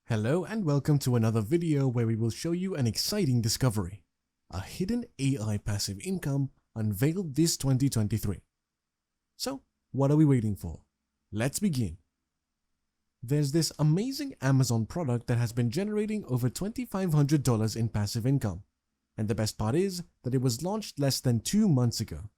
Hello and welcome to another video where we will show you an exciting discovery. A hidden AI passive income unveiled this 2023. So, what are we waiting for? Let's begin. There's this amazing Amazon product that has been generating over $2,500 in passive income. And the best part is that it was launched less than 2 months ago.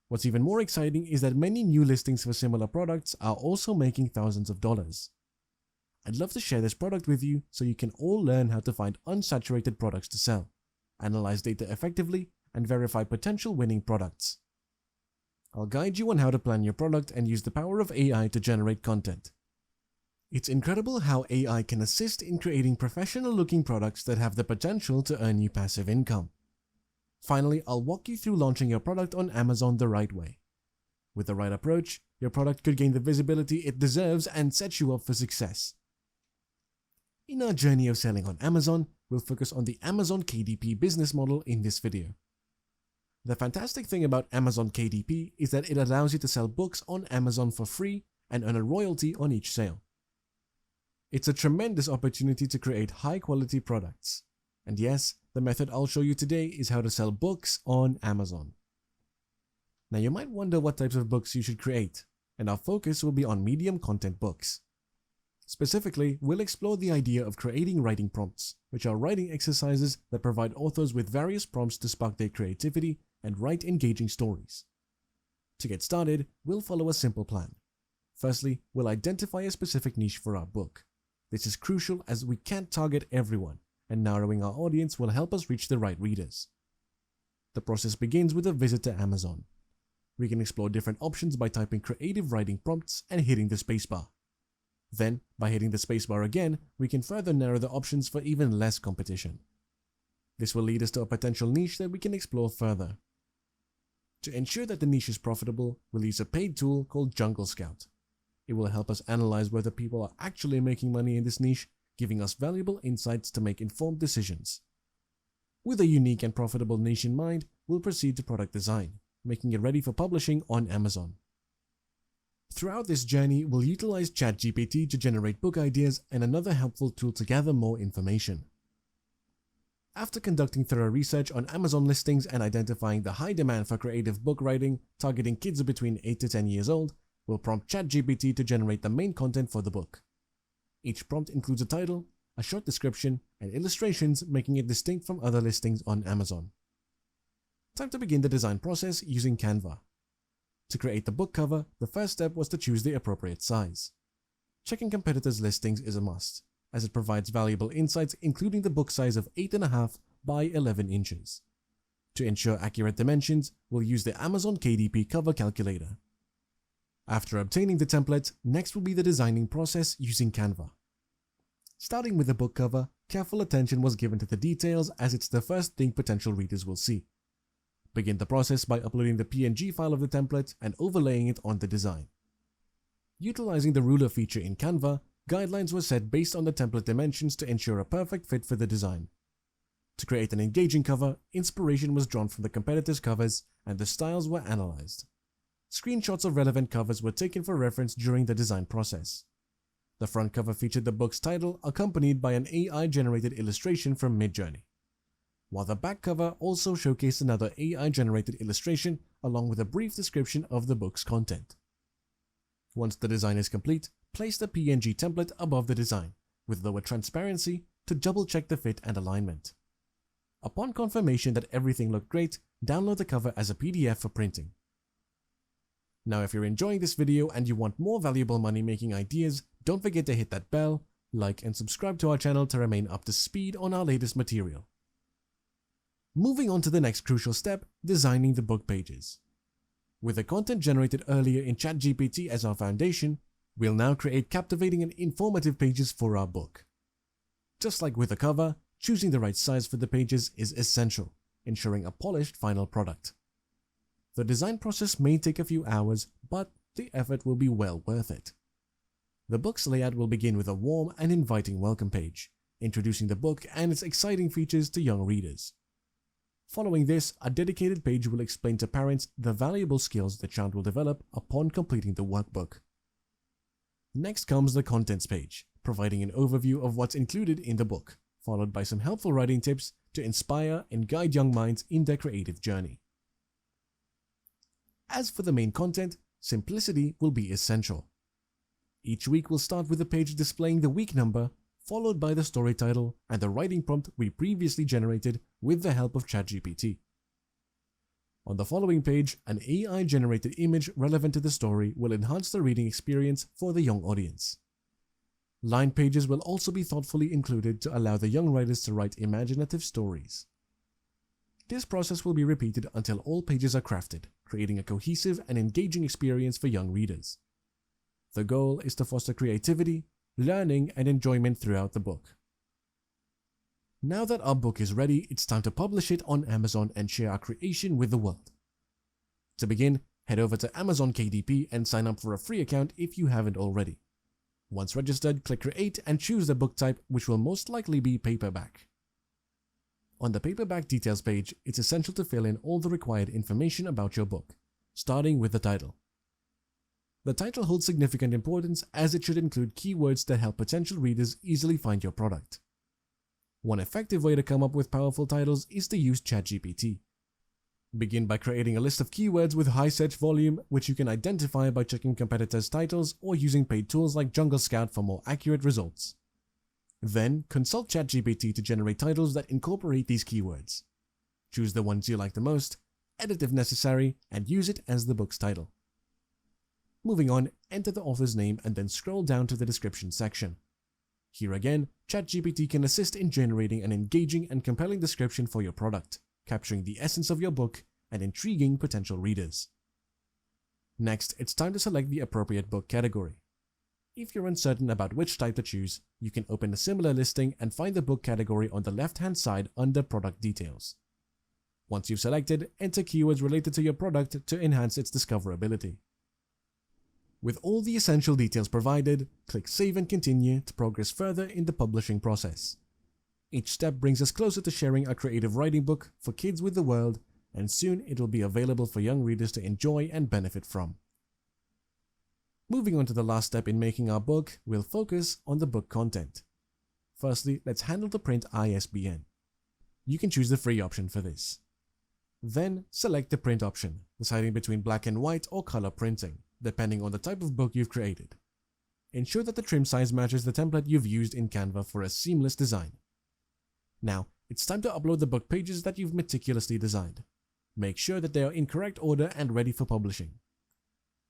What's even more exciting is that many new listings for similar products are also making thousands of dollars. I'd love to share this product with you so you can all learn how to find unsaturated products to sell, analyze data effectively, and verify potential winning products. I'll guide you on how to plan your product and use the power of AI to generate content. It's incredible how AI can assist in creating professional-looking products that have the potential to earn you passive income. Finally, I'll walk you through launching your product on Amazon the right way. With the right approach, your product could gain the visibility it deserves and set you up for success. In our journey of selling on Amazon, we'll focus on the Amazon KDP business model in this video. The fantastic thing about Amazon KDP is that it allows you to sell books on Amazon for free and earn a royalty on each sale. It's a tremendous opportunity to create high-quality products. And yes, the method I'll show you today is how to sell books on Amazon. Now you might wonder what types of books you should create, and our focus will be on medium content books. Specifically, we'll explore the idea of creating writing prompts, which are writing exercises that provide authors with various prompts to spark their creativity and write engaging stories. To get started, we'll follow a simple plan. Firstly, we'll identify a specific niche for our book. This is crucial as we can't target everyone, and narrowing our audience will help us reach the right readers. The process begins with a visit to Amazon. We can explore different options by typing creative writing prompts and hitting the spacebar. Then, by hitting the spacebar again, we can further narrow the options for even less competition. This will lead us to a potential niche that we can explore further. To ensure that the niche is profitable, we'll use a paid tool called Jungle Scout. It will help us analyze whether people are actually making money in this niche, giving us valuable insights to make informed decisions. With a unique and profitable niche in mind, we'll proceed to product design, making it ready for publishing on Amazon. Throughout this journey, we'll utilize ChatGPT to generate book ideas and another helpful tool to gather more information. After conducting thorough research on Amazon listings and identifying the high demand for creative book writing targeting kids between 8 to 10 years old, we'll prompt ChatGPT to generate the main content for the book. Each prompt includes a title, a short description, and illustrations, making it distinct from other listings on Amazon. Time to begin the design process using Canva. To create the book cover, the first step was to choose the appropriate size. Checking competitors' listings is a must, as it provides valuable insights including the book size of 8.5 by 11 inches. To ensure accurate dimensions, we'll use the Amazon KDP cover calculator. After obtaining the template, next will be the designing process using Canva. Starting with the book cover, careful attention was given to the details as it's the first thing potential readers will see. Begin the process by uploading the PNG file of the template and overlaying it on the design. Utilizing the ruler feature in Canva, guidelines were set based on the template dimensions to ensure a perfect fit for the design. To create an engaging cover, inspiration was drawn from the competitors' covers and the styles were analyzed. Screenshots of relevant covers were taken for reference during the design process. The front cover featured the book's title accompanied by an AI-generated illustration from Midjourney, while the back cover also showcased another AI-generated illustration along with a brief description of the book's content. Once the design is complete, place the PNG template above the design with lower transparency to double-check the fit and alignment. Upon confirmation that everything looked great, download the cover as a PDF for printing. Now if you're enjoying this video and you want more valuable money-making ideas, don't forget to hit that bell, like and subscribe to our channel to remain up to speed on our latest material. Moving on to the next crucial step, designing the book pages. With the content generated earlier in ChatGPT as our foundation, we'll now create captivating and informative pages for our book. Just like with the cover, choosing the right size for the pages is essential, ensuring a polished final product. The design process may take a few hours, but the effort will be well worth it. The book's layout will begin with a warm and inviting welcome page, introducing the book and its exciting features to young readers. Following this, a dedicated page will explain to parents the valuable skills the child will develop upon completing the workbook. Next comes the contents page, providing an overview of what's included in the book, followed by some helpful writing tips to inspire and guide young minds in their creative journey. As for the main content, simplicity will be essential. Each week will start with a page displaying the week number, followed by the story title and the writing prompt we previously generated with the help of ChatGPT. On the following page, an AI-generated image relevant to the story will enhance the reading experience for the young audience. Line pages will also be thoughtfully included to allow the young writers to write imaginative stories. This process will be repeated until all pages are crafted, creating a cohesive and engaging experience for young readers. The goal is to foster creativity, learning, and enjoyment throughout the book. Now that our book is ready, it's time to publish it on Amazon and share our creation with the world. To begin, head over to Amazon KDP and sign up for a free account if you haven't already. Once registered, click Create and choose the book type, which will most likely be paperback. On the paperback details page, it's essential to fill in all the required information about your book, starting with the title. The title holds significant importance as it should include keywords that help potential readers easily find your product. One effective way to come up with powerful titles is to use ChatGPT. Begin by creating a list of keywords with high search volume, which you can identify by checking competitors' titles or using paid tools like Jungle Scout for more accurate results. Then, consult ChatGPT to generate titles that incorporate these keywords. Choose the ones you like the most, edit if necessary, and use it as the book's title. Moving on, enter the author's name and then scroll down to the description section. Here again, ChatGPT can assist in generating an engaging and compelling description for your product, capturing the essence of your book and intriguing potential readers. Next, it's time to select the appropriate book category. If you're uncertain about which type to choose, you can open a similar listing and find the book category on the left-hand side under Product Details. Once you've selected, enter keywords related to your product to enhance its discoverability. With all the essential details provided, click Save and Continue to progress further in the publishing process. Each step brings us closer to sharing a creative writing book for kids with the world, and soon it will be available for young readers to enjoy and benefit from. Moving on to the last step in making our book, we'll focus on the book content. Firstly, let's handle the print ISBN. You can choose the free option for this. Then, select the print option, deciding between black and white or color printing, depending on the type of book you've created. Ensure that the trim size matches the template you've used in Canva for a seamless design. Now, it's time to upload the book pages that you've meticulously designed. Make sure that they are in correct order and ready for publishing.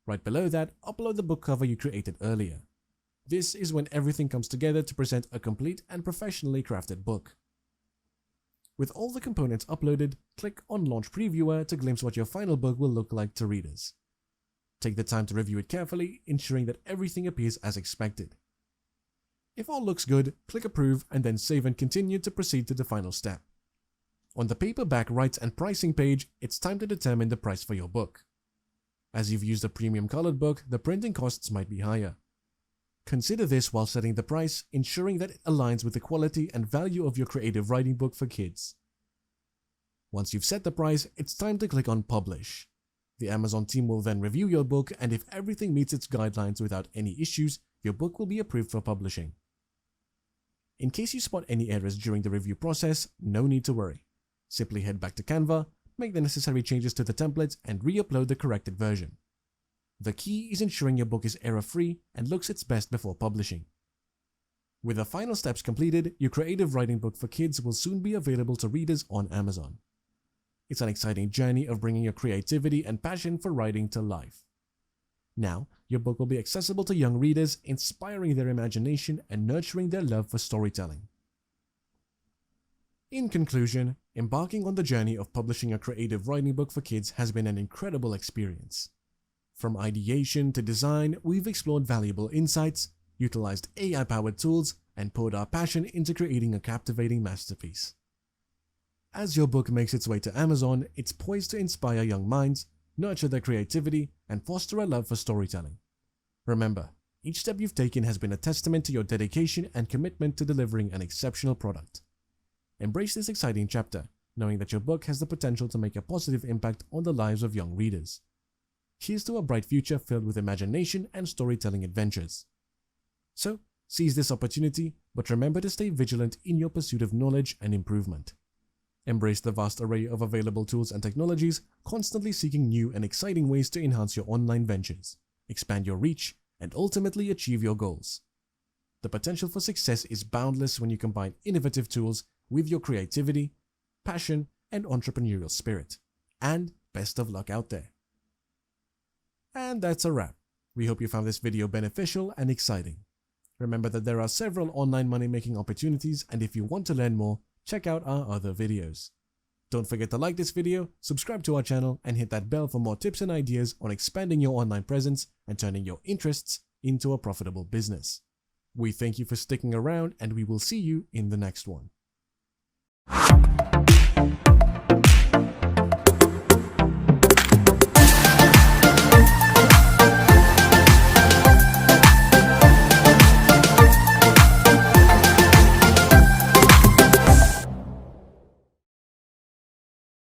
Right below that, upload the book cover you created earlier. This is when everything comes together to present a complete and professionally crafted book. With all the components uploaded, click on Launch Previewer to glimpse what your final book will look like to readers. Take the time to review it carefully, ensuring that everything appears as expected. If all looks good, click Approve and then Save and Continue to proceed to the final step. On the paperback rights and pricing page, it's time to determine the price for your book. As you've used a premium colored book, the printing costs might be higher. Consider this while setting the price, ensuring that it aligns with the quality and value of your creative writing book for kids. Once you've set the price, it's time to click on Publish. The Amazon team will then review your book, and if everything meets its guidelines without any issues, your book will be approved for publishing. In case you spot any errors during the review process, no need to worry. Simply head back to Canva, make the necessary changes to the templates, and re-upload the corrected version. The key is ensuring your book is error-free and looks its best before publishing. With the final steps completed, your creative writing book for kids will soon be available to readers on Amazon. It's an exciting journey of bringing your creativity and passion for writing to life. Now, your book will be accessible to young readers, inspiring their imagination and nurturing their love for storytelling. In conclusion, embarking on the journey of publishing a creative writing book for kids has been an incredible experience. From ideation to design, we've explored valuable insights, utilized AI-powered tools, and poured our passion into creating a captivating masterpiece. As your book makes its way to Amazon, it's poised to inspire young minds, nurture their creativity, and foster a love for storytelling. Remember, each step you've taken has been a testament to your dedication and commitment to delivering an exceptional product. Embrace this exciting chapter, knowing that your book has the potential to make a positive impact on the lives of young readers. Here's to a bright future filled with imagination and storytelling adventures. So, Seize this opportunity, but remember to stay vigilant in your pursuit of knowledge and improvement. Embrace the vast array of available tools and technologies, constantly seeking new and exciting ways to enhance your online ventures, expand your reach, and ultimately achieve your goals. The potential for success is boundless when you combine innovative tools with your creativity, passion, and entrepreneurial spirit. And best of luck out there. And that's a wrap. We hope you found this video beneficial and exciting. Remember that there are several online money-making opportunities, and if you want to learn more, check out our other videos. Don't forget to like this video, subscribe to our channel, and hit that bell for more tips and ideas on expanding your online presence and turning your interests into a profitable business. We thank you for sticking around, and we will see you in the next one.